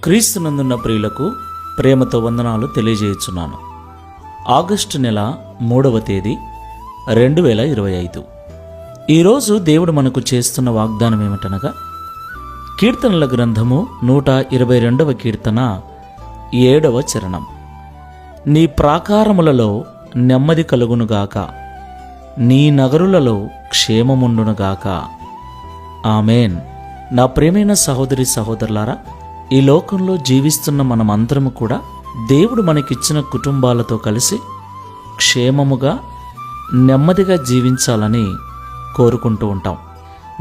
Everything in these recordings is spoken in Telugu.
క్రీస్తునందున్న ప్రియులకు ప్రేమతో వందనాలు తెలియజేయుచున్నాను. ఆగస్టు నెల 3వ తేదీ 2025. ఈరోజు దేవుడు మనకు చేస్తున్న వాగ్దానం ఏమిటనగా, కీర్తనల గ్రంథము 122వ కీర్తన 7వ చరణం. నీ ప్రాకారములలో నెమ్మది కలుగునుగాక, నీ నగరులలో క్షేమముండునుగాక. ఆమేన్. నా ప్రియమైన సహోదరి సహోదరులారా, ఈ లోకంలో జీవిస్తున్న మనమందరము కూడా దేవుడు మనకిచ్చిన కుటుంబాలతో కలిసి క్షేమముగా నెమ్మదిగా జీవించాలని కోరుకుంటూ ఉంటాం.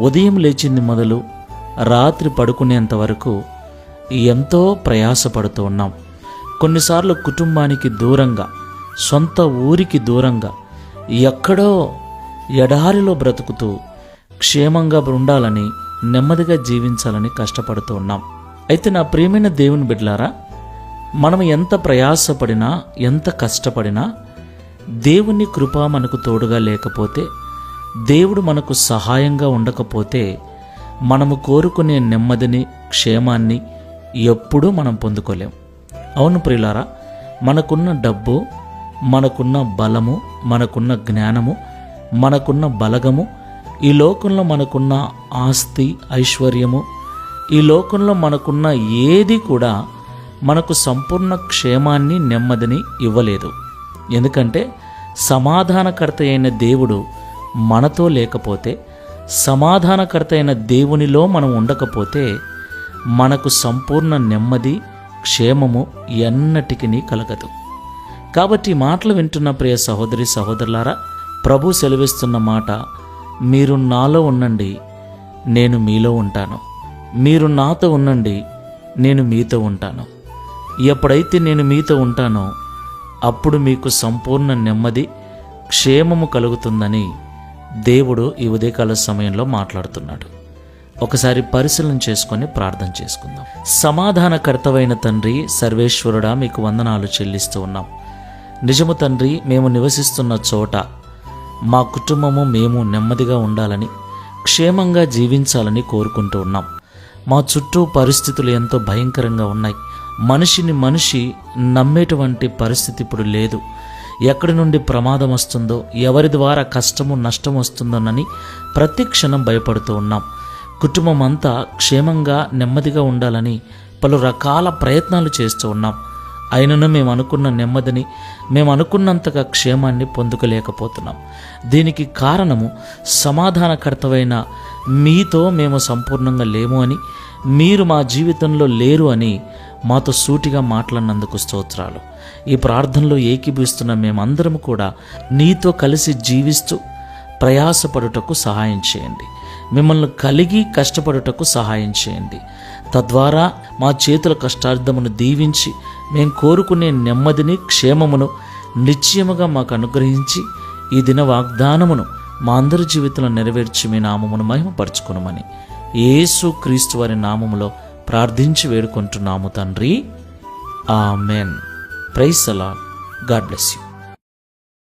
ఉదయం లేచింది మొదలు రాత్రి పడుకునేంత వరకు ఎంతో ప్రయాసపడుతూ ఉన్నాం. కొన్నిసార్లు కుటుంబానికి దూరంగా, సొంత ఊరికి దూరంగా, ఎక్కడో ఎడారిలో బ్రతుకుతూ క్షేమంగా ఉండాలని, నెమ్మదిగా జీవించాలని కష్టపడుతూ ఉన్నాం. అయితే నా ప్రియమైన దేవుని బిడ్డలారా, మనం ఎంత ప్రయాసపడినా, ఎంత కష్టపడినా, దేవుని కృప మనకు తోడుగా లేకపోతే, దేవుడు మనకు సహాయంగా ఉండకపోతే, మనము కోరుకునే నెమ్మదిని, క్షేమాన్ని ఎప్పుడూ మనం పొందుకోలేం. అవును ప్రియులారా, మనకున్న డబ్బు, మనకున్న బలము, మనకున్న జ్ఞానము, మనకున్న బలగము, ఈ లోకంలో మనకున్న ఆస్తి, ఐశ్వర్యము, ఈ లోకంలో మనకున్న ఏది కూడా మనకు సంపూర్ణ క్షేమాన్ని, నెమ్మదిని ఇవ్వలేదు. ఎందుకంటే సమాధానకర్త అయిన దేవుడు మనతో లేకపోతే, సమాధానకర్త అయిన దేవునిలో మనం ఉండకపోతే మనకు సంపూర్ణ నెమ్మది, క్షేమము ఎన్నటికీ కలగదు. కాబట్టి ఈ మాటలు వింటున్న ప్రియ సహోదరి సహోదరులారా, ప్రభు సెలవిస్తున్న మాట, మీరు నాలో ఉండండి, నేను మీలో ఉంటాను. మీరు నాతో ఉండండి, నేను మీతో ఉంటాను. ఎప్పుడైతే నేను మీతో ఉంటానో అప్పుడు మీకు సంపూర్ణ నెమ్మది, క్షేమము కలుగుతుందని దేవుడు ఈ ఉదయకాల సమయంలో మాట్లాడుతున్నాడు. ఒకసారి పరిశీలన చేసుకొని ప్రార్థన చేసుకుందాం. సమాధానకర్తవైన తండ్రి, సర్వేశ్వరుడా, మీకు వందనాలు చెల్లిస్తూ ఉన్నాం. నిజము తండ్రి, మేము నివసిస్తున్న చోట మా కుటుంబము, మేము నెమ్మదిగా ఉండాలని, క్షేమంగా జీవించాలని కోరుకుంటూ ఉన్నాం. మా చుట్టూ పరిస్థితులు ఎంతో భయంకరంగా ఉన్నాయి. మనిషిని మనిషి నమ్మేటువంటి పరిస్థితి ఇప్పుడు లేదు. ఎక్కడి నుండి ప్రమాదం వస్తుందో, ఎవరి ద్వారా కష్టము, నష్టం వస్తుందోనని ప్రతి క్షణం భయపడుతూ ఉన్నాం. కుటుంబం అంతా క్షేమంగా, నెమ్మదిగా ఉండాలని పలు రకాల ప్రయత్నాలు చేస్తూ ఉన్నాం. అయినను మేము అనుకున్న నెమ్మదిని, మేము అనుకున్నంతగా క్షేమాన్ని పొందుకోలేకపోతున్నాం. దీనికి కారణము సమాధానకర్తవైన మీతో మేము సంపూర్ణంగా లేము అని, మీరు మా జీవితంలో లేరు అని మాతో సూటిగా మాట్లాడినందుకు స్తోత్రాలు. ఈ ప్రార్థనలో ఏకీభవిస్తున్న మేమందరం కూడా నీతో కలిసి జీవిస్తూ ప్రయాసపడుటకు సహాయం చేయండి. మిమ్మల్ని కలిగి కష్టపడుటకు సహాయం చేయండి. తద్వారా మా చేతుల కష్టార్థమును దీవించి, మేము కోరుకునే నెమ్మదిని, క్షేమమును నిశ్చయముగా మాకు అనుగ్రహించి, ఈ దిన వాగ్దానమును మా అందరి జీవితంలో నెరవేర్చి మీ నామమును మహిమపరచుకొనుమని యేసు క్రీస్తు వారి నామములో ప్రార్థించి వేడుకుంటున్నాము తండ్రి. Amen. Praise the Lord. God bless you.